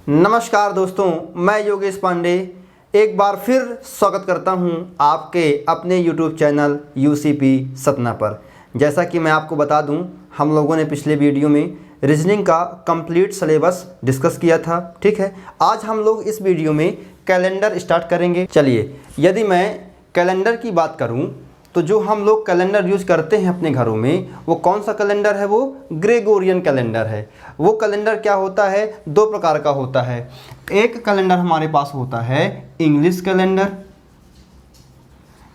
नमस्कार दोस्तों, मैं योगेश पांडे एक बार फिर स्वागत करता हूं आपके अपने YouTube चैनल UCP सतना पर। जैसा कि मैं आपको बता दूं, हम लोगों ने पिछले वीडियो में रीजनिंग का कंप्लीट सिलेबस डिस्कस किया था। ठीक है, आज हम लोग इस वीडियो में कैलेंडर स्टार्ट करेंगे। चलिए, यदि मैं कैलेंडर की बात करूं तो जो हम लोग कैलेंडर यूज़ करते हैं अपने घरों में, वो कौन सा कैलेंडर है? वो ग्रेगोरियन कैलेंडर है। वो कैलेंडर क्या होता है? दो प्रकार का होता है। एक कैलेंडर हमारे पास होता है इंग्लिश कैलेंडर,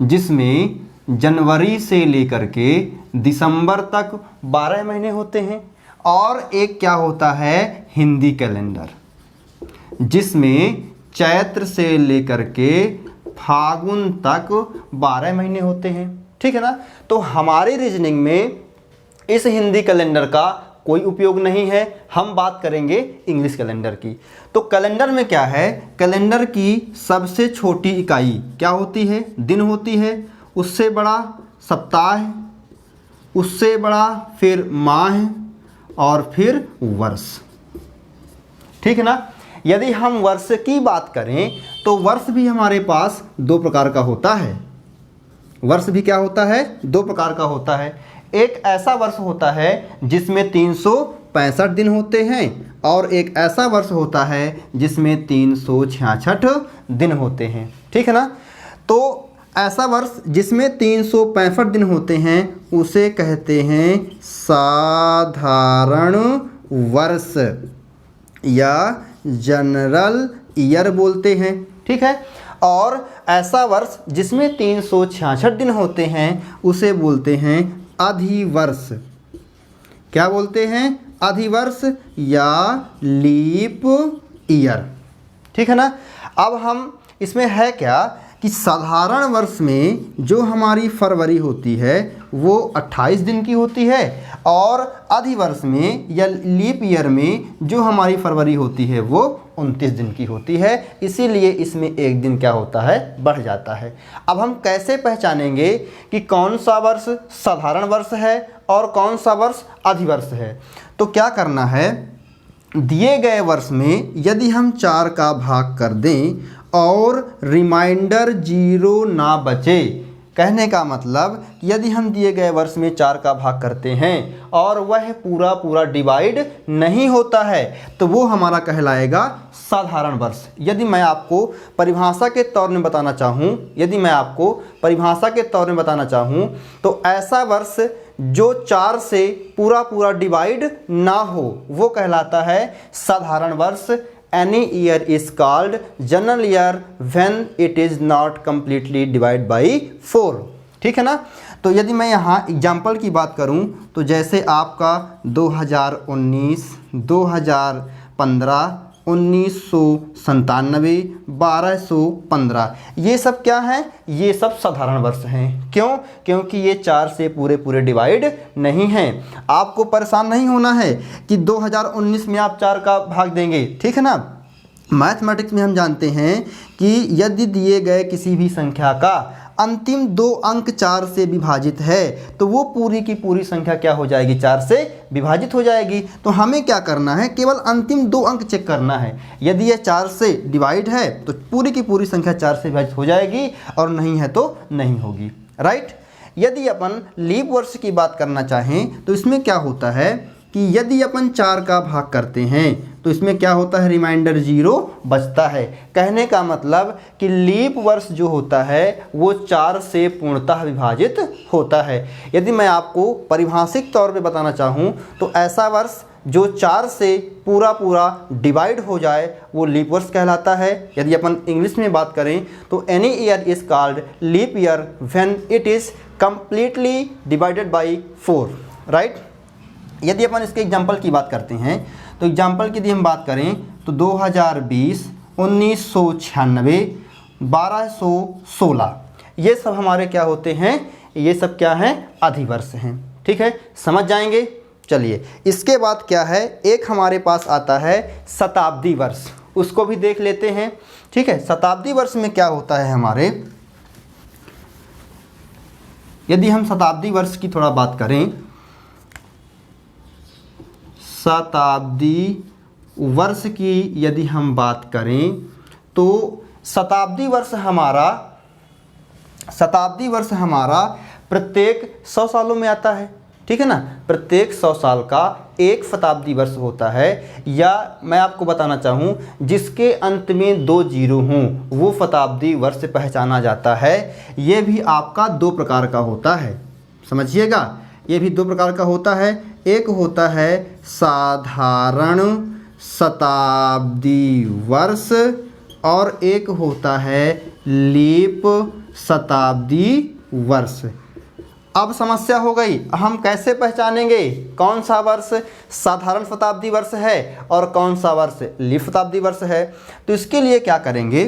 जिसमें जनवरी से लेकर के दिसंबर तक 12 महीने होते हैं। और एक क्या होता है? हिंदी कैलेंडर, जिसमें चैत्र से लेकर के फागुन तक 12 महीने होते हैं। ठीक है ना? तो हमारे रीजनिंग में इस हिंदी कैलेंडर का कोई उपयोग नहीं है। हम बात करेंगे इंग्लिश कैलेंडर की। तो कैलेंडर में क्या है? कैलेंडर की सबसे छोटी इकाई क्या होती है? दिन होती है। उससे बड़ा सप्ताह, उससे बड़ा फिर माह और फिर वर्ष। ठीक है ना? यदि हम वर्ष की बात करें तो वर्ष भी हमारे पास दो प्रकार का होता है। वर्ष भी क्या होता है? दो प्रकार का होता है। एक ऐसा वर्ष होता है जिसमें 365 दिन होते हैं, और एक ऐसा वर्ष होता है जिसमें 366 दिन होते हैं। ठीक है ना? तो ऐसा वर्ष जिसमें 365 दिन होते हैं उसे कहते हैं साधारण वर्ष या जनरल ईयर बोलते हैं। ठीक है? और ऐसा वर्ष जिसमें 366 दिन होते हैं उसे बोलते हैं अधिवर्ष। क्या बोलते हैं? अधिवर्ष या लीप ईयर। ठीक है ना? अब हम इसमें है क्या कि साधारण वर्ष में जो हमारी फरवरी होती है वो 28 दिन की होती है, और अधिवर्ष में या लीप ईयर में जो हमारी फरवरी होती है वो 29 दिन की होती है। इसीलिए इसमें एक दिन क्या होता है? बढ़ जाता है। अब हम कैसे पहचानेंगे कि कौन सा वर्ष साधारण वर्ष है और कौन सा वर्ष अधिवर्ष है? तो क्या करना है, दिए गए वर्ष में यदि हम 4 का भाग कर दें और रिमाइंडर 0 ना बचे, कहने का मतलब यदि हम दिए गए वर्ष में 4 का भाग करते हैं और वह पूरा पूरा डिवाइड नहीं होता है तो वो हमारा कहलाएगा साधारण वर्ष। यदि मैं आपको परिभाषा के तौर में बताना चाहूँ तो ऐसा वर्ष जो 4 से पूरा पूरा डिवाइड ना हो वो कहलाता है साधारण वर्ष। Any year is called general year when it is not completely divided by 4। ठीक है ना? तो यदि मैं यहाँ एग्जाम्पल की बात करूँ तो जैसे आपका 2019, 2015, 1997, 1215, ये सब क्या हैं? ये सब साधारण वर्ष हैं। क्यों? क्योंकि ये 4 से पूरे पूरे डिवाइड नहीं हैं। आपको परेशान नहीं होना है कि 2019 में आप 4 का भाग देंगे। ठीक है ना? मैथमेटिक्स में हम जानते हैं कि यदि दिए गए किसी भी संख्या का अंतिम 2 अंक 4 से विभाजित है तो वो पूरी की पूरी संख्या क्या हो जाएगी? 4 से विभाजित हो जाएगी। तो हमें क्या करना है? केवल अंतिम 2 अंक चेक करना है। यदि यह 4 से डिवाइड है तो पूरी की पूरी संख्या 4 से विभाजित हो जाएगी, और नहीं है तो नहीं होगी। राइट? यदि अपन लीप वर्ष की बात करना चाहें तो इसमें क्या होता है कि यदि अपन 4 का भाग करते हैं तो इसमें क्या होता है? रिमाइंडर 0 बचता है। कहने का मतलब कि लीप वर्ष जो होता है वो 4 से पूर्णतः विभाजित होता है। यदि मैं आपको परिभाषिक तौर पे बताना चाहूँ तो ऐसा वर्ष जो 4 से पूरा पूरा डिवाइड हो जाए वो लीप वर्ष कहलाता है। यदि अपन इंग्लिश में बात करें तो any year is called leap year when it is completely divided by 4। Right? यदि अपन इसके एग्जाम्पल की बात करते हैं तो एग्जाम्पल की यदि हम बात करें तो 2020, 1996, 1216, ये सब हमारे क्या होते हैं? ये सब क्या हैं? अधिवर्ष हैं। ठीक है? समझ जाएंगे? चलिए, इसके बाद क्या है? एक हमारे पास आता है शताब्दी वर्ष, उसको भी देख लेते हैं। ठीक है? शताब्दी वर्ष में क्या होता है हमारे? यदि हम शताब्दी वर्ष की थोड़ा बात करें, शताब्दी वर्ष की यदि हम बात करें तो शताब्दी वर्ष हमारा प्रत्येक 100 सालों में आता है, ठीक है ना। प्रत्येक 100 साल का एक शताब्दी वर्ष होता है, या मैं आपको बताना चाहूँ जिसके अंत में 2 जीरो हों वो शताब्दी वर्ष पहचाना जाता है। ये भी आपका 2 प्रकार का होता है, समझिएगा, ये भी 2 प्रकार का होता है। एक होता है साधारण शताब्दी वर्ष और एक होता है लीप शताब्दी वर्ष। अब समस्या हो गई, हम कैसे पहचानेंगे कौन सा वर्ष साधारण शताब्दी वर्ष है और कौन सा वर्ष लीप शताब्दी वर्ष है। तो इसके लिए क्या करेंगे,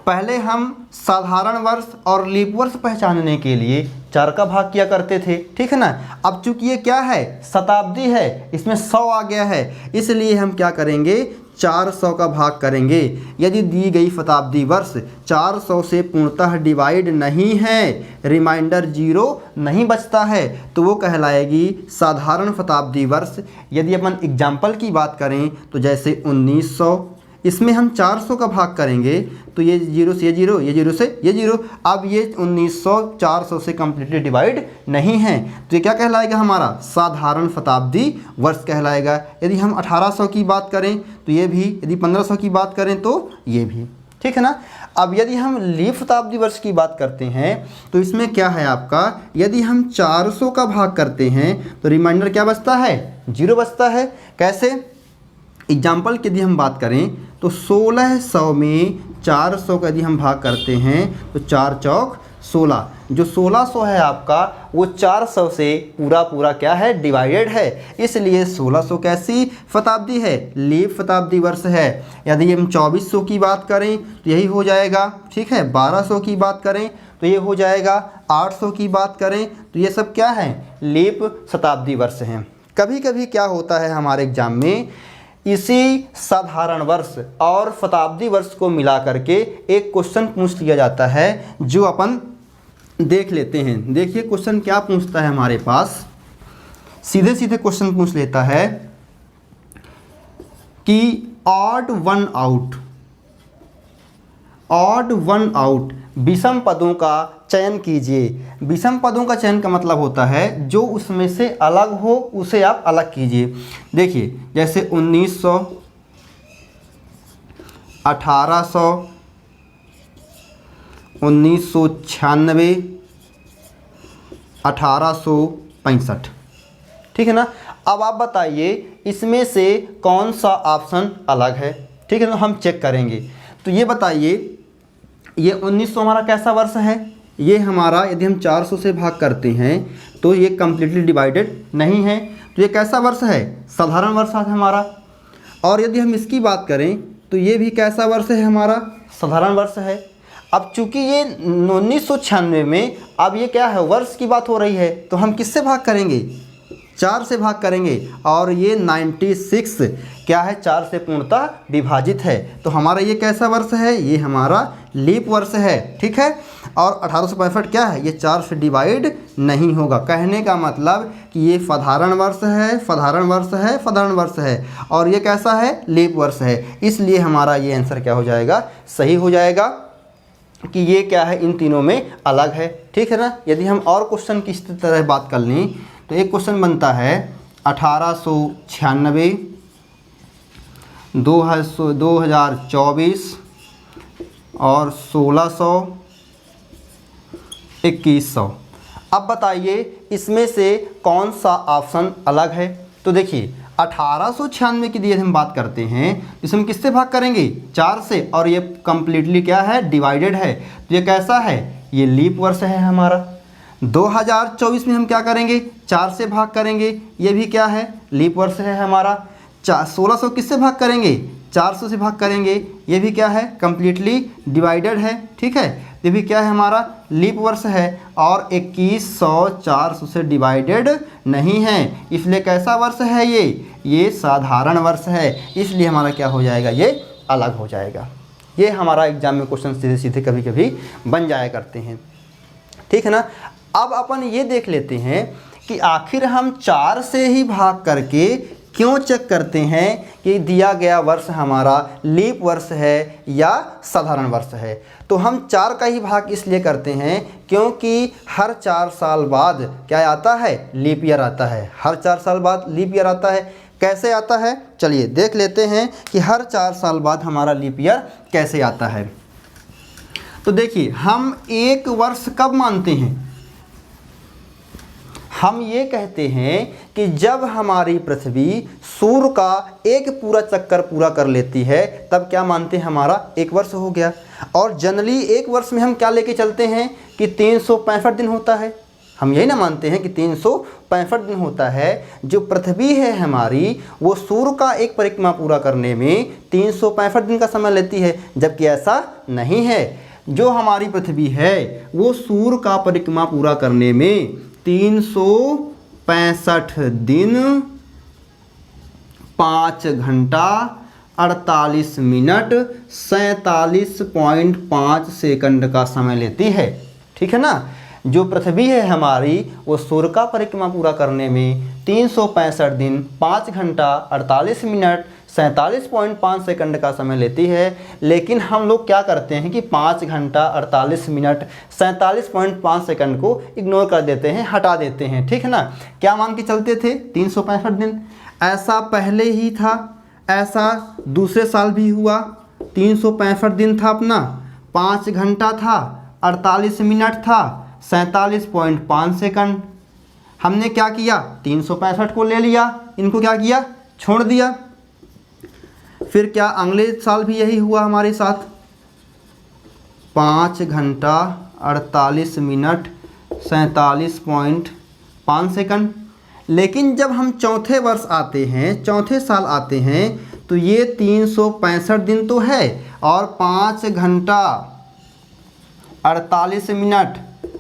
पहले हम साधारण वर्ष और लीप वर्ष पहचानने के लिए 4 का भाग किया करते थे, ठीक है ना। अब चूंकि ये क्या है, शताब्दी है, इसमें 100 आ गया है, इसलिए हम क्या करेंगे 400 का भाग करेंगे। यदि दी गई शताब्दी वर्ष 400 से पूर्णतः डिवाइड नहीं है, रिमाइंडर 0 नहीं बचता है, तो वो कहलाएगी साधारण शताब्दी वर्ष। यदि अपन एग्जाम्पल की बात करें तो जैसे 1900, इसमें हम 400 का भाग करेंगे तो ये 0 से ये 0, ये 0 से ये 0। अब ये 1900 400 से कम्प्लीटली डिवाइड नहीं है, तो ये क्या कहलाएगा हमारा साधारण शताब्दी वर्ष कहलाएगा। यदि हम 1800 की बात करें तो ये भी, यदि 1500 की बात करें तो ये भी, ठीक है ना। अब यदि हम लीप शताब्दी वर्ष की बात करते हैं तो इसमें क्या है आपका, यदि हम 400 का भाग करते हैं तो रिमाइंडर क्या बचता है, 0 बचता है। कैसे, एग्जाम्पल की यदि हम बात करें तो 1600 में 400 का यदि हम भाग करते हैं तो 4 चौक 16, जो 1600 है आपका वो 400 से पूरा क्या है, डिवाइडेड है, इसलिए 1600 कैसी शताब्दी है, लीप शताब्दी वर्ष है। यदि हम 2400 की बात करें तो यही हो जाएगा, ठीक है। 1200 की बात करें तो ये हो जाएगा, 800 की बात करें तो ये सब क्या है, लीप शताब्दी वर्ष हैं। कभी कभी क्या होता है हमारे एग्जाम में, इसी साधारण वर्ष और शताब्दी वर्ष को मिला करके एक क्वेश्चन पूछ लिया जाता है, जो अपन देख लेते हैं। देखिए क्वेश्चन क्या पूछता है हमारे पास, सीधे सीधे क्वेश्चन पूछ लेता है कि ऑड वन आउट विषम पदों का चयन कीजिए। विषम पदों का चयन का मतलब होता है जो उसमें से अलग हो उसे आप अलग कीजिए। देखिए जैसे 1900, 1800, 1996, 1865, ठीक है ना। अब आप बताइए इसमें से कौन सा ऑप्शन अलग है, ठीक है ना, हम चेक करेंगे। तो ये बताइए, ये 1900 हमारा कैसा वर्ष है, ये हमारा यदि हम 400 से भाग करते हैं तो ये कम्प्लीटली डिवाइडेड नहीं है, तो ये कैसा वर्ष है, साधारण वर्ष है हमारा। और यदि हम इसकी बात करें तो ये भी कैसा वर्ष है हमारा, साधारण वर्ष है। अब चूंकि ये 1996 में, अब ये क्या है, वर्ष की बात हो रही है, तो हम किससे भाग करेंगे, 4 से भाग करेंगे। और ये 96 क्या है, 4 से पूर्णतः विभाजित है, तो हमारा ये कैसा वर्ष है, ये हमारा लीप वर्ष है, ठीक है। और 1865 क्या है, ये 4 से डिवाइड नहीं होगा। कहने का मतलब कि ये साधारण वर्ष है, साधारण वर्ष है, साधारण वर्ष है, और ये कैसा है, लीप वर्ष है। इसलिए हमारा ये आंसर क्या हो जाएगा, सही हो जाएगा कि ये क्या है, इन तीनों में अलग है, ठीक है ना। यदि हम और क्वेश्चन की इस तरह बात कर लें तो एक क्वेश्चन बनता है 1896, 2024 और 1600, 2100। अब बताइए इसमें से कौन सा ऑप्शन अलग है। तो देखिए 1896 की यदि हम बात करते हैं इसे हम किससे भाग करेंगे, 4 से, और ये कम्प्लीटली क्या है, डिवाइडेड है, तो ये कैसा है, ये लीप वर्ष है हमारा। 2024 में हम क्या करेंगे, 4 से भाग करेंगे, ये भी क्या है, लीप वर्ष है हमारा। 1600 किससे भाग करेंगे, 400 से भाग करेंगे, ये भी क्या है, कम्प्लीटली डिवाइडेड है, ठीक है, ये भी क्या है हमारा, लीप वर्ष है। और 2100 400 से डिवाइडेड नहीं है, इसलिए कैसा वर्ष है ये साधारण वर्ष है, इसलिए हमारा क्या हो जाएगा, ये अलग हो जाएगा। ये हमारा एग्जाम में क्वेश्चन सीधे सीधे कभी कभी बन जाया करते हैं, ठीक है ना। अब अपन ये देख लेते हैं कि आखिर हम 4 से ही भाग करके क्यों चेक करते हैं कि दिया गया वर्ष हमारा लीप वर्ष है या साधारण वर्ष है? तो हम 4 का ही भाग इसलिए करते हैं क्योंकि हर 4 साल बाद क्या आता है? लीप ईयर आता है। हर 4 साल बाद लीप ईयर आता है। कैसे आता है? चलिए देख लेते हैं कि हर 4 साल बाद हमारा लीप ईयर कैसे आता है। तो देखिए, हम एक वर्ष कब मानते हैं? हम ये कहते हैं कि जब हमारी पृथ्वी सूर्य का एक पूरा चक्कर पूरा कर लेती है तब क्या मानते हैं? हमारा एक वर्ष हो गया। और जनरली एक वर्ष में हम क्या लेके चलते हैं कि 365 दिन होता है। हम यही ना मानते हैं कि 365 दिन होता है। जो पृथ्वी है हमारी, वो सूर्य का एक परिक्रमा पूरा करने में 365 दिन का समय लेती है, जबकि ऐसा नहीं है। जो हमारी पृथ्वी है वो सूर्य का परिक्रमा पूरा करने में 365 दिन 5 घंटा 48 मिनट 47.5 सेकंड का समय लेती है। ठीक है ना? जो पृथ्वी है हमारी वो सूर्य का परिक्रमा पूरा करने में 365 दिन 5 घंटा 48 मिनट 47.5 सेकंड का समय लेती है। लेकिन हम लोग क्या करते हैं कि 5 घंटा 48 मिनट 47.5 सेकंड को इग्नोर कर देते हैं, हटा देते हैं। ठीक है ना? क्या मान के चलते थे? 365 दिन। ऐसा पहले ही था, ऐसा दूसरे साल भी हुआ। 365 दिन था अपना, 5 घंटा था, 48 मिनट था, 47.5 सेकंड। हमने क्या किया? 365 को ले लिया, इनको क्या किया? छोड़ दिया। फिर क्या अगले साल भी यही हुआ हमारे साथ? 5 घंटा 48 मिनट 47.5 सेकंड। लेकिन जब हम चौथे वर्ष आते हैं, चौथे साल आते हैं, तो ये 365 दिन तो है और 5 घंटा 48 मिनट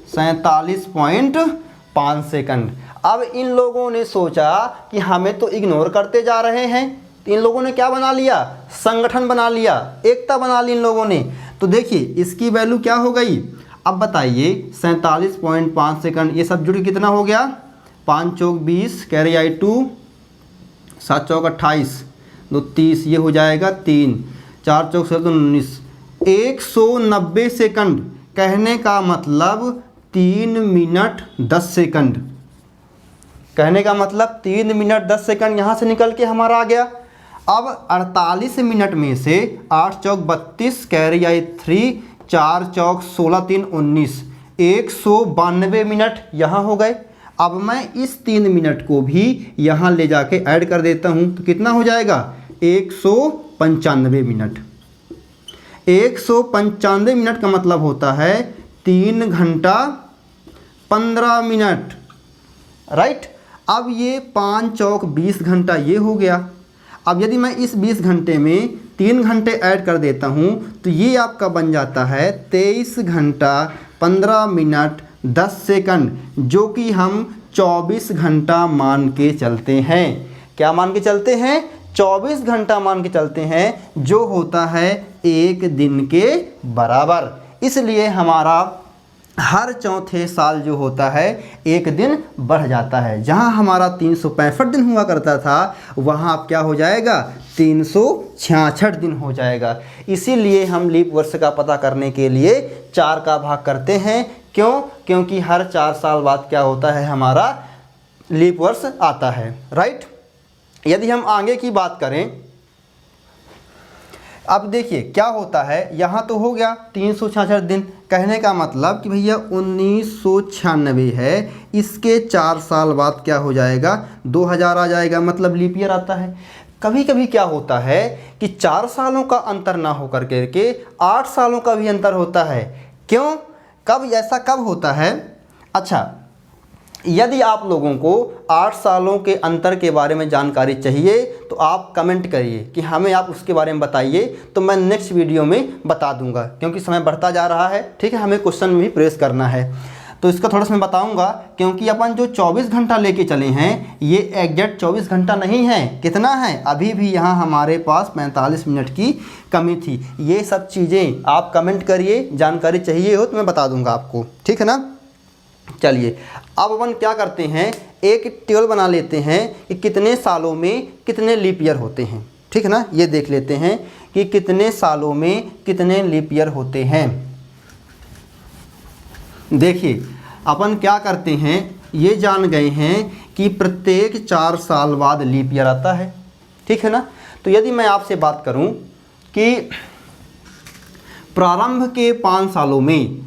47.5 सेकंड। अब इन लोगों ने सोचा कि हमें तो इग्नोर करते जा रहे हैं। इन लोगों ने क्या बना लिया? संगठन बना लिया, एकता बना ली इन लोगों ने। तो देखिए इसकी वैल्यू क्या हो गई? अब बताइए, 47.5 सेकंड ये सब जुड़ के कितना हो गया? 5 चौक 20, कैरी आई 2, 7 चौक 28, 2 30, ये हो जाएगा 3, 4 चौक 19, 190 सेकंड। कहने का मतलब 3 मिनट 10 सेकंड। कहने का मतलब 3 मिनट 10 सेकंड यहाँ से निकल के हमारा आ गया। अब 48 मिनट में से 8 चौक 32, कैरी आई 3, 4 चौक 16, 3 19, 192 मिनट यहाँ हो गए। अब मैं इस 3 मिनट को भी यहाँ ले जाके ऐड कर देता हूँ, तो कितना हो जाएगा? 195 मिनट। 195 मिनट का मतलब होता है 3 घंटा 15 मिनट। राइट? अब ये 5 चौक 20 घंटा ये हो गया। अब यदि मैं इस 20 घंटे में 3 घंटे ऐड कर देता हूँ तो ये आपका बन जाता है 23 घंटा 15 मिनट 10 सेकंड, जो कि हम 24 घंटा मान के चलते हैं। क्या मान के चलते हैं? 24 घंटा मान के चलते हैं, जो होता है 1 दिन के बराबर। इसलिए हमारा हर चौथे साल जो होता है 1 दिन बढ़ जाता है। जहां हमारा 365 दिन हुआ करता था वहां अब क्या हो जाएगा? 366 दिन हो जाएगा। इसीलिए हम लीप वर्ष का पता करने के लिए 4 का भाग करते हैं। क्यों? क्योंकि हर 4 साल बाद क्या होता है? हमारा लीप वर्ष आता है। राइट? यदि हम आगे की बात करें, अब देखिए क्या होता है। यहाँ तो हो गया 366 दिन। कहने का मतलब कि भैया 1996 है, इसके 4 साल बाद क्या हो जाएगा? 2000 आ जाएगा, मतलब लीप ईयर आता है। कभी कभी क्या होता है कि 4 सालों का अंतर ना हो करके 8 सालों का भी अंतर होता है। क्यों? कब ऐसा कब होता है? अच्छा, यदि आप लोगों को 8 सालों के अंतर के बारे में जानकारी चाहिए तो आप कमेंट करिए कि हमें आप उसके बारे में बताइए, तो मैं नेक्स्ट वीडियो में बता दूंगा। क्योंकि समय बढ़ता जा रहा है, ठीक है, हमें क्वेश्चन में भी प्रेस करना है, तो इसका थोड़ा सा मैं बताऊंगा। क्योंकि अपन जो 24 घंटा लेके चले हैं ये एग्जैक्ट 24 घंटा नहीं है। कितना है? अभी भी यहाँ हमारे पास 45 मिनट की कमी थी। ये सब चीज़ें आप कमेंट करिए, जानकारी चाहिए हो तो मैं बता दूंगा आपको। ठीक है ना? चलिए अब अपन क्या करते हैं, एक टेबल बना लेते हैं कि कितने सालों में कितने लीप ईयर होते हैं। ठीक है ना, ये देख लेते हैं कि कितने सालों में कितने लीप ईयर होते हैं। देखिए अपन क्या करते हैं, ये जान गए हैं कि प्रत्येक 4 साल बाद लीप ईयर आता है। ठीक है ना, तो यदि मैं आपसे बात करूं कि प्रारंभ के 5 सालों में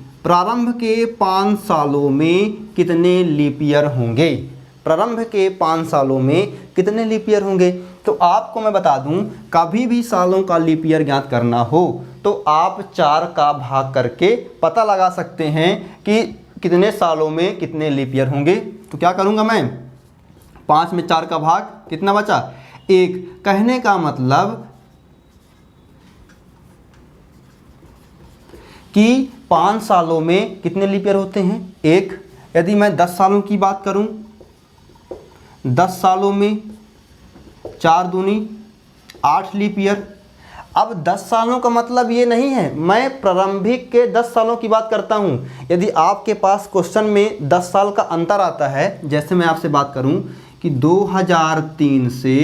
कितने लीप ईयर होंगे, प्रारंभ के 5 सालों में कितने लीप ईयर होंगे, तो आपको मैं बता दूं, कभी भी सालों का लीप ईयर ज्ञात करना हो तो आप 4 का भाग करके पता लगा सकते हैं कि कितने सालों में कितने लीप ईयर होंगे। तो क्या करूंगा मैं, 5 में 4 का भाग, कितना बचा 1। कहने का मतलब कि 5 सालों में कितने लीप ईयर होते हैं 1। यदि मैं 10 सालों की बात करूं, 10 सालों में 4 दूनी 8 लीप ईयर। अब 10 सालों का मतलब ये नहीं है मैं प्रारंभिक के 10 सालों की बात करता हूँ। यदि आपके पास क्वेश्चन में 10 साल का अंतर आता है, जैसे मैं आपसे बात करूँ कि 2003 से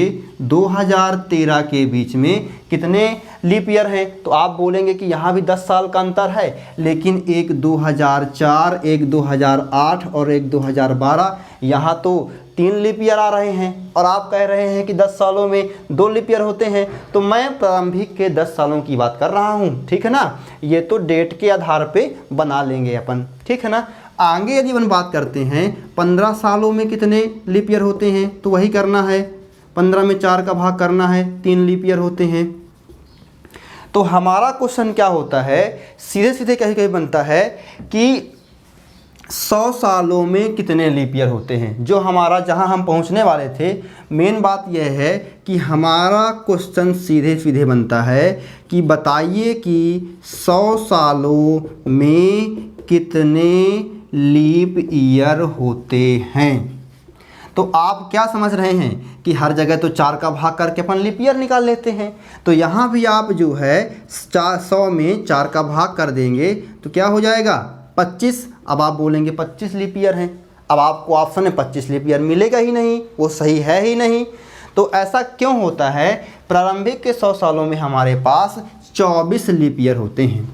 2013 के बीच में कितने लीप ईयर हैं, तो आप बोलेंगे कि यहाँ भी 10 साल का अंतर है, लेकिन एक 2004, एक 2008 और एक 2012, यहाँ तो 3 लीप ईयर आ रहे हैं और आप कह रहे हैं कि 10 सालों में 2 लीप ईयर होते हैं। तो मैं प्रारंभिक के 10 सालों की बात कर रहा हूँ। ठीक है ना, ये तो डेट के आधार पे बना लेंगे अपन। ठीक है ना, आगे यदि अपन बात करते हैं 15 सालों में कितने लीप ईयर होते हैं, तो वही करना है, 15 में 4 का भाग करना है, 3 लीप ईयर होते हैं। तो हमारा क्वेश्चन क्या होता है, सीधे सीधे कहीं कहीं बनता है कि 100 सालों में कितने लीप ईयर होते हैं। जो हमारा जहां हम पहुंचने वाले थे, मेन बात यह है कि हमारा क्वेश्चन सीधे सीधे बनता है कि बताइए कि 100 सालों में कितने लीप ईयर होते हैं। तो आप क्या समझ रहे हैं कि हर जगह तो 4 का भाग करके अपन लीप ईयर निकाल लेते हैं, तो यहाँ भी आप जो है 100 में 4 का भाग कर देंगे तो क्या हो जाएगा 25। अब आप बोलेंगे 25 लीप ईयर हैं, अब आपको ऑप्शन में 25 लीप ईयर मिलेगा ही नहीं, वो सही है ही नहीं। तो ऐसा क्यों होता है, प्रारंभिक के 100 सालों में हमारे पास 24 लीप ईयर होते हैं।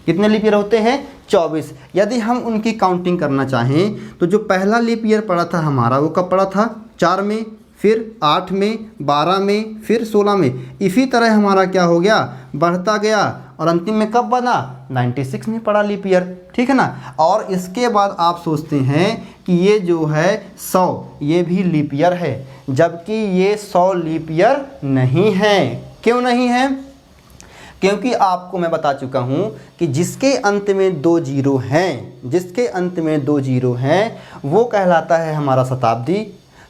कितने लीप ईयर होते हैं 24। यदि हम उनकी काउंटिंग करना चाहें तो जो पहला लीप ईयर पड़ा था हमारा, वो कब पड़ा था 4 में, फिर 8 में, 12 में, फिर 16 में। इसी तरह हमारा क्या हो गया, बढ़ता गया और अंतिम में कब बना 96 में पड़ा लीप ईयर। ठीक है ना, और इसके बाद आप सोचते हैं कि ये जो है 100 ये भी लीप ईयर है, जबकि ये 100 लीप ईयर नहीं है। क्यों नहीं है, क्योंकि आपको मैं बता चुका हूँ कि जिसके अंत में 2 जीरो हैं, जिसके अंत में 2 जीरो हैं वो कहलाता है हमारा शताब्दी।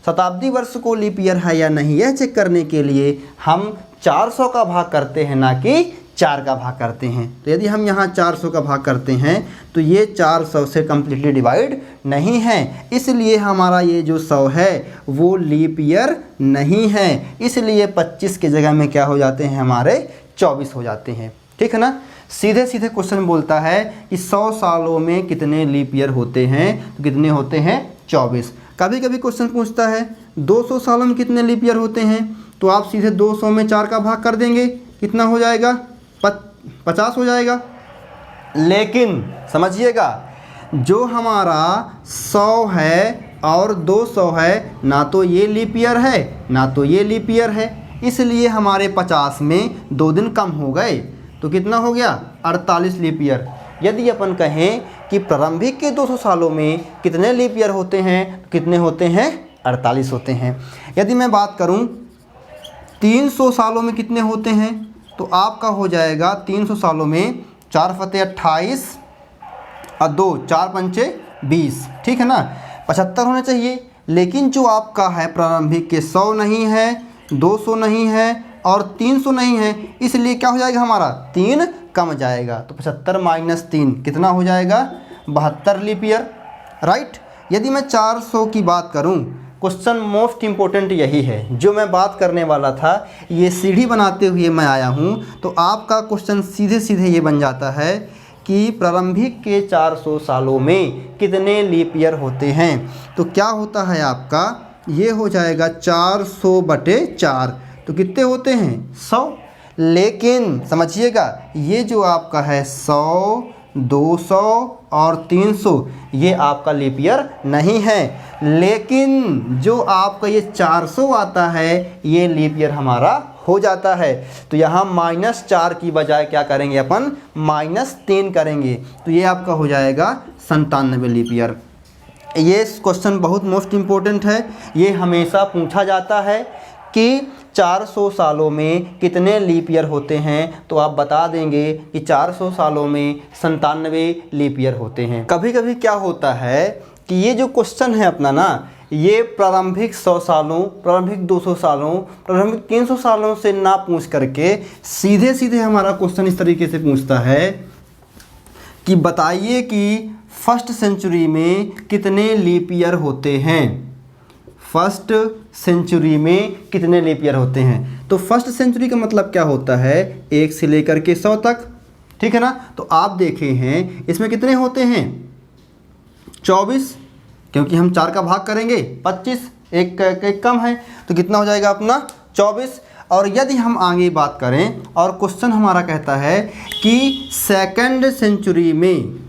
शताब्दी वर्ष को लीप ईयर है या नहीं, यह चेक करने के लिए हम 400 का भाग करते हैं, ना कि 4 का भाग करते हैं। तो यदि हम यहाँ 400 का भाग करते हैं तो ये 400 से कम्प्लीटली डिवाइड नहीं है, इसलिए हमारा ये जो 100 है वो लीप ईयर नहीं है। इसलिए 25 की जगह में क्या हो जाते हैं हमारे 24 हो जाते हैं। ठीक है ना, सीधे सीधे क्वेश्चन बोलता है कि 100 सालों में कितने लीप ईयर होते हैं, तो कितने होते हैं 24। कभी कभी क्वेश्चन पूछता है 200 सालों में कितने लीप ईयर होते हैं, तो आप सीधे 200 में 4 का भाग कर देंगे, कितना हो जाएगा 50 हो जाएगा। लेकिन समझिएगा, जो हमारा 100 है और 200 है, ना तो ये लीप ईयर है ना तो ये लीप ईयर है, इसलिए हमारे 50 में 2 दिन कम हो गए, तो कितना हो गया 48 लीप ईयर। यदि अपन कहें कि प्रारंभिक के 200 सालों में कितने लीप ईयर होते हैं, तो कितने होते हैं 48 होते हैं। यदि मैं बात करूं 300 सालों में कितने होते हैं, तो आपका हो जाएगा 300 सालों में 4 फते 28 और 2 4 पंचे 20। ठीक है ना, 75 होने चाहिए। लेकिन जो आपका है प्रारंभिक के 100 नहीं है, 200 नहीं है और 300 नहीं है, इसलिए क्या हो जाएगा हमारा 3 कम जाएगा। तो 75 माइनस 3 कितना हो जाएगा 72 लीप ईयर। राइट। यदि मैं 400 की बात करूं, क्वेश्चन मोस्ट इम्पोर्टेंट यही है जो मैं बात करने वाला था, ये सीढ़ी बनाते हुए मैं आया हूं, तो आपका क्वेश्चन सीधे सीधे ये बन जाता है कि प्रारंभिक के 400 सालों में कितने लीप ईयर होते हैं। तो क्या होता है आपका, ये हो जाएगा 400/4। तो कितने होते हैं 100। लेकिन समझिएगा ये जो आपका है 100, 200 और 300 ये आपका लीप ईयर नहीं है। लेकिन जो आपका ये 400 आता है ये लीप ईयर हमारा हो जाता है। तो यहाँ -4 की बजाय क्या करेंगे अपन, -3 करेंगे। तो ये आपका हो जाएगा 97 लीप ईयर। ये क्वेश्चन बहुत मोस्ट इम्पोर्टेंट है। ये हमेशा पूछा जाता है कि 400 सालों में कितने लीप ईयर होते हैं, तो आप बता देंगे कि 400 सालों में 97 लीप ईयर होते हैं। कभी कभी क्या होता है कि ये जो क्वेश्चन है अपना ना, ये प्रारंभिक 100 सालों, प्रारंभिक 200 सालों, प्रारंभिक 300 सालों से ना पूछ करके सीधे सीधे हमारा क्वेश्चन इस तरीके से पूछता है कि बताइए कि फर्स्ट सेंचुरी में कितने लीप ईयर होते हैं। फर्स्ट सेंचुरी में कितने लीप ईयर होते हैं। तो फर्स्ट सेंचुरी का मतलब क्या होता है, 1 से लेकर के 100 तक, ठीक है ना। तो आप देखे हैं इसमें कितने होते हैं 24, क्योंकि हम 4 का भाग करेंगे 25, एक कम है तो कितना हो जाएगा अपना 24। और यदि हम आगे बात करें और क्वेश्चन हमारा कहता है कि सेकंड सेंचुरी में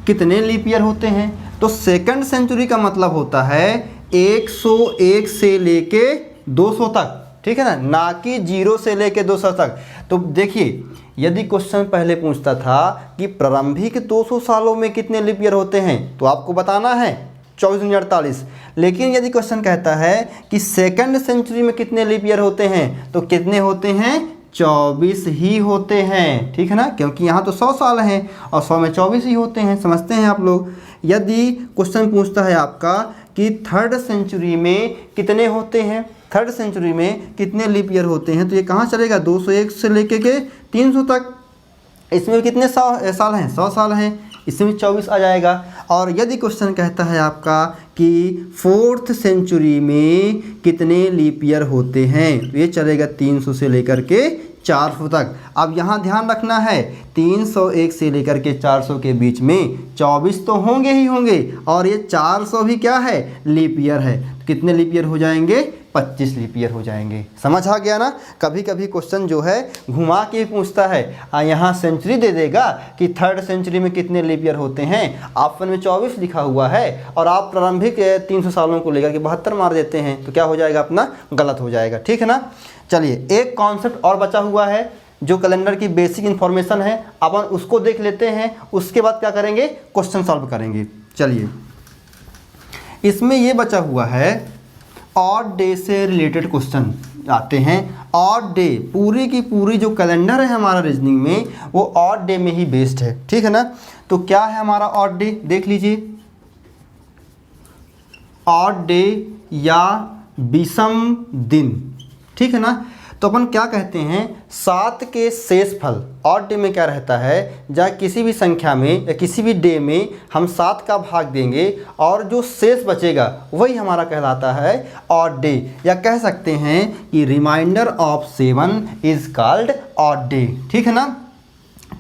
कितने लीप ईयर होते हैं, तो सेकंड सेंचुरी का मतलब होता है 101 से लेके 200 तक, ठीक है ना कि 0 से लेके 200 तक। तो देखिए यदि क्वेश्चन पहले पूछता था कि प्रारंभिक 200 सालों में कितने लीप ईयर होते हैं तो आपको बताना है 24×48। लेकिन यदि क्वेश्चन कहता है कि सेकंड सेंचुरी में कितने लीप ईयर होते हैं तो कितने होते हैं 24 ही होते हैं, ठीक है ना, क्योंकि यहाँ तो 100 साल हैं और 100 में 24 ही होते हैं, समझते हैं आप लोग। यदि क्वेश्चन पूछता है आपका कि थर्ड सेंचुरी में कितने होते हैं, थर्ड सेंचुरी में कितने लीप ईयर होते हैं, तो ये कहाँ चलेगा 201 से लेके के 300 तक। इसमें कितने साल हैं 100 साल हैं, इसमें 24 आ जाएगा। और यदि क्वेश्चन कहता है आपका कि फोर्थ सेंचुरी में कितने लीप ईयर होते हैं तो ये चलेगा 300 से लेकर के 400 तक। अब यहाँ ध्यान रखना है 301 से लेकर के 400 के बीच में 24 तो होंगे ही होंगे और ये 400 भी क्या है लीप ईयर है। तो कितने लीप ईयर हो जाएंगे 25 लीप ईयर हो जाएंगे। समझ आ गया ना। कभी कभी क्वेश्चन जो है घुमा के पूछता है, यहाँ सेंचुरी दे देगा कि थर्ड सेंचुरी में कितने लीप ईयर होते हैं, ऑप्शन में 24 लिखा हुआ है और आप प्रारंभिक 300 सालों को लेकर के 72 मार देते हैं तो क्या हो जाएगा अपना गलत हो जाएगा, ठीक है ना। चलिए एक कॉन्सेप्ट और बचा हुआ है जो कैलेंडर की बेसिक इन्फॉर्मेशन है, अपन उसको देख लेते हैं, उसके बाद क्या करेंगे क्वेश्चन सॉल्व करेंगे। चलिए इसमें ये बचा हुआ है ऑड डे से रिलेटेड क्वेश्चन आते हैं। ऑड डे पूरी की पूरी जो कैलेंडर है हमारा रीजनिंग में वो ऑड डे में ही बेस्ड है, ठीक है ना। तो क्या है हमारा ऑड डे देख लीजिए, ऑड डे या विषम दिन, ठीक है ना। तो अपन क्या कहते हैं 7 के शेष फल, ऑड डे में क्या रहता है जहाँ किसी भी संख्या में या किसी भी डे में हम 7 का भाग देंगे और जो शेष बचेगा वही हमारा कहलाता है ऑड डे, या कह सकते हैं कि reminder of 7 is called odd day, ठीक है ना।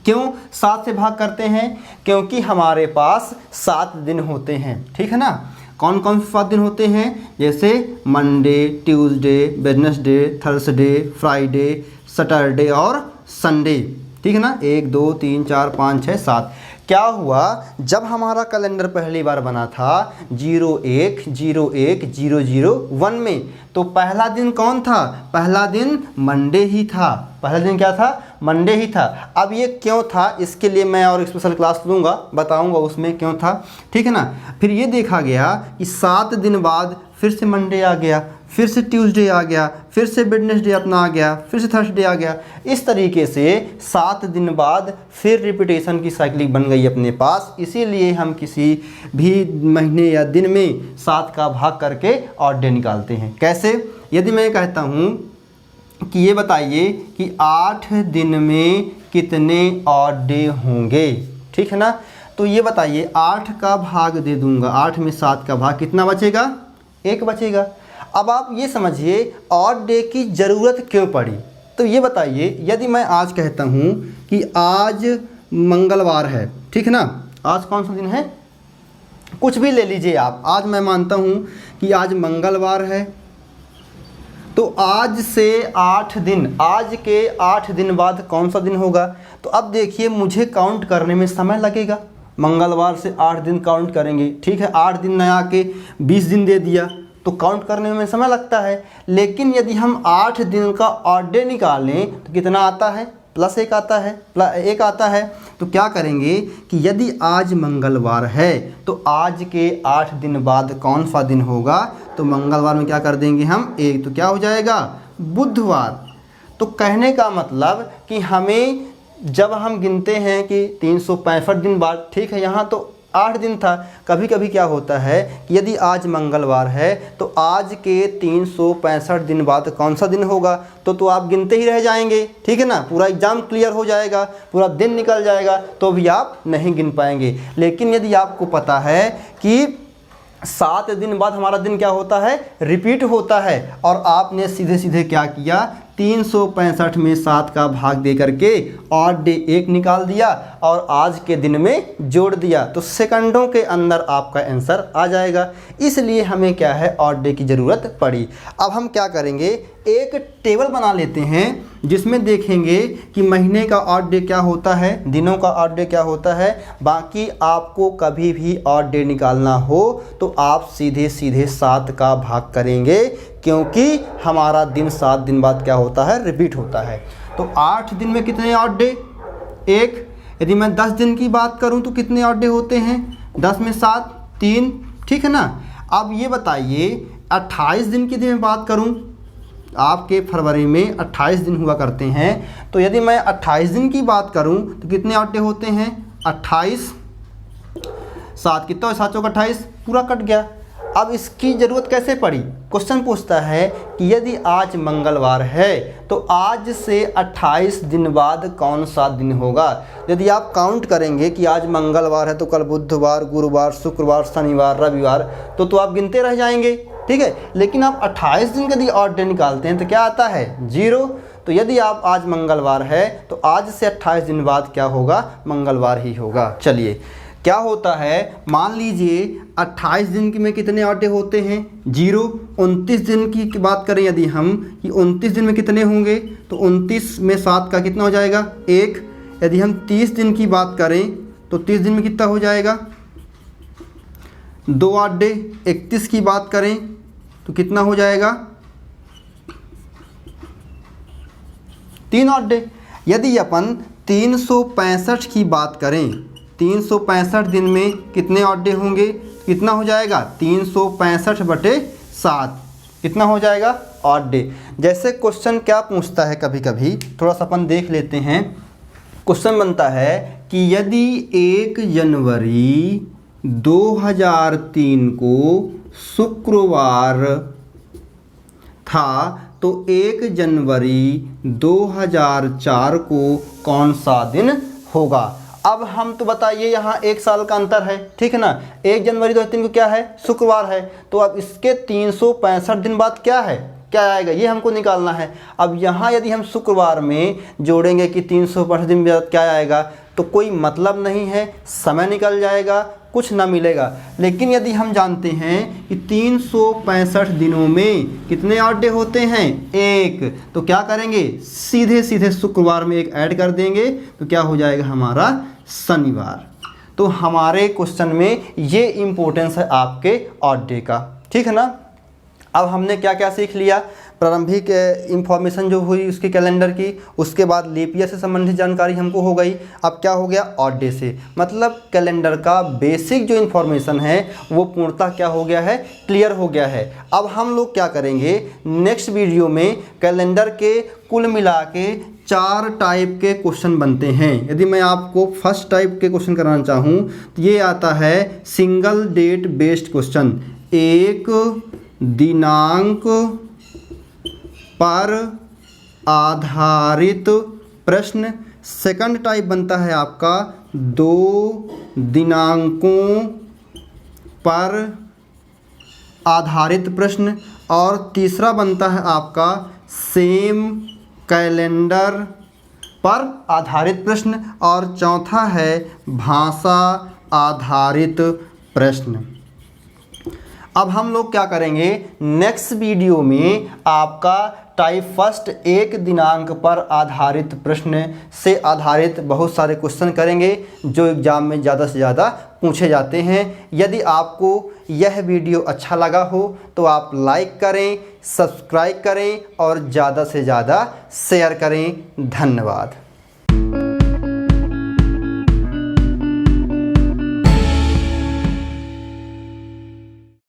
क्यों 7 से भाग करते हैं, क्योंकि हमारे पास 7 दिन होते हैं, ठीक है ना। कौन कौन से 7 दिन होते हैं, जैसे Monday, Tuesday, Wednesday, Thursday, Friday, Saturday और संडे, ठीक है ना। 1 2 3 4 5 6 7। क्या हुआ जब हमारा कैलेंडर पहली बार बना था 01/01/001 में, तो पहला दिन कौन था, पहला दिन मंडे ही था, पहला दिन क्या था मंडे ही था। अब ये क्यों था इसके लिए मैं और स्पेशल क्लास लूँगा, बताऊँगा उसमें क्यों था, ठीक है ना। फिर ये देखा गया कि 7 दिन बाद फिर से मंडे आ गया, फिर से ट्यूसडे आ गया, फिर से वेडनेसडे अपना आ गया, फिर से थर्सडे आ गया। इस तरीके से 7 दिन बाद फिर रिपीटेशन की साइकिल बन गई अपने पास। इसीलिए हम किसी भी महीने या दिन में 7 का भाग करके ऑड डे निकालते हैं। कैसे, यदि मैं कहता हूँ कि ये बताइए कि 8 दिन में कितने ऑड डे होंगे, ठीक है ना। तो ये बताइए 8 का भाग दे दूंगा, 8 में 7 का भाग कितना बचेगा 1 बचेगा। अब आप ये समझिए ऑड डे की ज़रूरत क्यों पड़ी। तो ये बताइए यदि मैं आज कहता हूँ कि आज मंगलवार है, ठीक है ना। आज कौन सा दिन है, कुछ भी ले लीजिए आप। आज मैं मानता हूँ कि आज मंगलवार है, तो आज से 8 दिन, आज के 8 दिन बाद कौन सा दिन होगा। तो अब देखिए मुझे काउंट करने में समय लगेगा, मंगलवार से 8 दिन काउंट करेंगे, ठीक है। 8 दिन नया के 20 दिन दे दिया तो काउंट करने में समय लगता है। लेकिन यदि हम 8 दिन का ऑड डे निकालें तो कितना आता है, +1 आता है, +1 आता है। तो क्या करेंगे कि यदि आज मंगलवार है तो आज के 8 दिन बाद कौन सा दिन होगा, तो मंगलवार में क्या कर देंगे हम 1, तो क्या हो जाएगा बुधवार। तो कहने का मतलब कि हमें जब हम गिनते हैं कि 365 दिन बाद, ठीक है, यहाँ तो 8 दिन था। कभी कभी क्या होता है कि यदि आज मंगलवार है तो आज के 365 दिन बाद कौन सा दिन होगा, तो आप गिनते ही रह जाएंगे, ठीक है ना। पूरा एग्ज़ाम क्लियर हो जाएगा, पूरा दिन निकल जाएगा, तो भी आप नहीं गिन पाएंगे। लेकिन यदि आपको पता है कि 7 दिन बाद हमारा दिन क्या होता है, रिपीट होता है, और आपने सीधे सीधे क्या किया, 365 में 7 का भाग दे करके ऑड डे 1 निकाल दिया और आज के दिन में जोड़ दिया, तो सेकंडों के अंदर आपका आंसर आ जाएगा। इसलिए हमें क्या है, ऑड डे की ज़रूरत पड़ी। अब हम क्या करेंगे, एक टेबल बना लेते हैं जिसमें देखेंगे कि महीने का ऑड डे क्या होता है, दिनों का ऑड डे क्या होता है। बाकी आपको कभी भी ऑड डे निकालना हो तो आप सीधे सीधे 7 का भाग करेंगे, क्योंकि हमारा दिन 7 दिन बाद क्या होता है, रिपीट होता है। तो 8 दिन में कितने ऑड डे, 1। यदि मैं 10 दिन की बात करूं तो कितने ऑड डे होते हैं, 10 में 7, 3, ठीक है ना। अब ये बताइए 28 दिन की मैं बात करूं, आपके फरवरी में 28 दिन हुआ करते हैं, तो यदि मैं 28 दिन की बात करूं तो कितने ऑड डे होते हैं, 28, 7 कितना है, 7 चौक 28, पूरा कट गया। अब इसकी ज़रूरत कैसे पड़ी, क्वेश्चन पूछता है कि यदि आज मंगलवार है तो आज से 28 दिन बाद कौन सा दिन होगा। यदि आप काउंट करेंगे कि आज मंगलवार है तो कल बुधवार, गुरुवार, शुक्रवार, शनिवार, रविवार, तो आप गिनते रह जाएंगे, ठीक है। लेकिन आप 28 दिन का यदि ऑड डे निकालते हैं तो क्या आता है, 0। तो यदि आप आज मंगलवार है तो आज से 28 दिन बाद क्या होगा, मंगलवार ही होगा। चलिए क्या होता है, मान लीजिए 28 दिन की में कितने ऑड डे होते हैं, 0। 29 दिन की बात करें यदि हम कि 29 दिन में कितने होंगे, तो 29 में 7 का कितना हो जाएगा, 1। यदि हम 30 दिन की बात करें तो 30 दिन में कितना हो जाएगा, 2 ऑड डे। 31 की बात करें तो कितना हो जाएगा, 3 ऑड डे। यदि अपन 365 की बात करें, 365 दिन में कितने ऑड डे होंगे, कितना हो जाएगा, 365/7, कितना हो जाएगा, ऑड डे। जैसे क्वेश्चन क्या पूछता है, कभी कभी थोड़ा सा अपन देख लेते हैं। क्वेश्चन बनता है कि यदि 1 जनवरी 2003 को शुक्रवार था तो 1 जनवरी 2004 को कौन सा दिन होगा। अब हम तो बताइए यहाँ 1 साल का अंतर है, ठीक है ना। 1 जनवरी 2003 को क्या है, शुक्रवार है, तो अब इसके 365 दिन बाद क्या है, क्या आएगा, ये हमको निकालना है। अब यहाँ यदि हम शुक्रवार में जोड़ेंगे कि 365 दिन बाद क्या आएगा, तो कोई मतलब नहीं है, समय निकल जाएगा, कुछ ना मिलेगा। लेकिन यदि हम जानते हैं कि 365 दिनों में कितने ऑड डे होते हैं, 1, तो क्या करेंगे, सीधे सीधे शुक्रवार में 1 ऐड कर देंगे, तो क्या हो जाएगा हमारा शनिवार। तो हमारे क्वेश्चन में ये इम्पोर्टेंस है आपके ऑड डे का, ठीक है ना। अब हमने क्या क्या सीख लिया, प्रारंभिक इंफॉर्मेशन जो हुई उसके कैलेंडर की, उसके बाद लीप ईयर से संबंधित जानकारी हमको हो गई। अब क्या हो गया, ऑड डे से, मतलब कैलेंडर का बेसिक जो इन्फॉर्मेशन है वो पूर्णतः क्या हो गया है, क्लियर हो गया है। अब हम लोग क्या करेंगे, नेक्स्ट वीडियो में कैलेंडर के कुल मिला के 4 टाइप के क्वेश्चन बनते हैं। यदि मैं आपको फर्स्ट टाइप के क्वेश्चन कराना चाहूँ तो ये आता है सिंगल डेट बेस्ड क्वेश्चन, एक दिनांक पर आधारित प्रश्न। सेकंड टाइप बनता है आपका 2 दिनांकों पर आधारित प्रश्न, और तीसरा बनता है आपका सेम कैलेंडर पर आधारित प्रश्न और चौथा है भाषा आधारित प्रश्न। अब हम लोग क्या करेंगे, नेक्स्ट वीडियो में आपका टाइप फर्स्ट 1 दिनांक पर आधारित प्रश्न से आधारित बहुत सारे क्वेश्चन करेंगे जो एग्ज़ाम में ज़्यादा से ज़्यादा पूछे जाते हैं। यदि आपको यह वीडियो अच्छा लगा हो तो आप लाइक करें, सब्सक्राइब करें और ज़्यादा से ज़्यादा शेयर करें। धन्यवाद।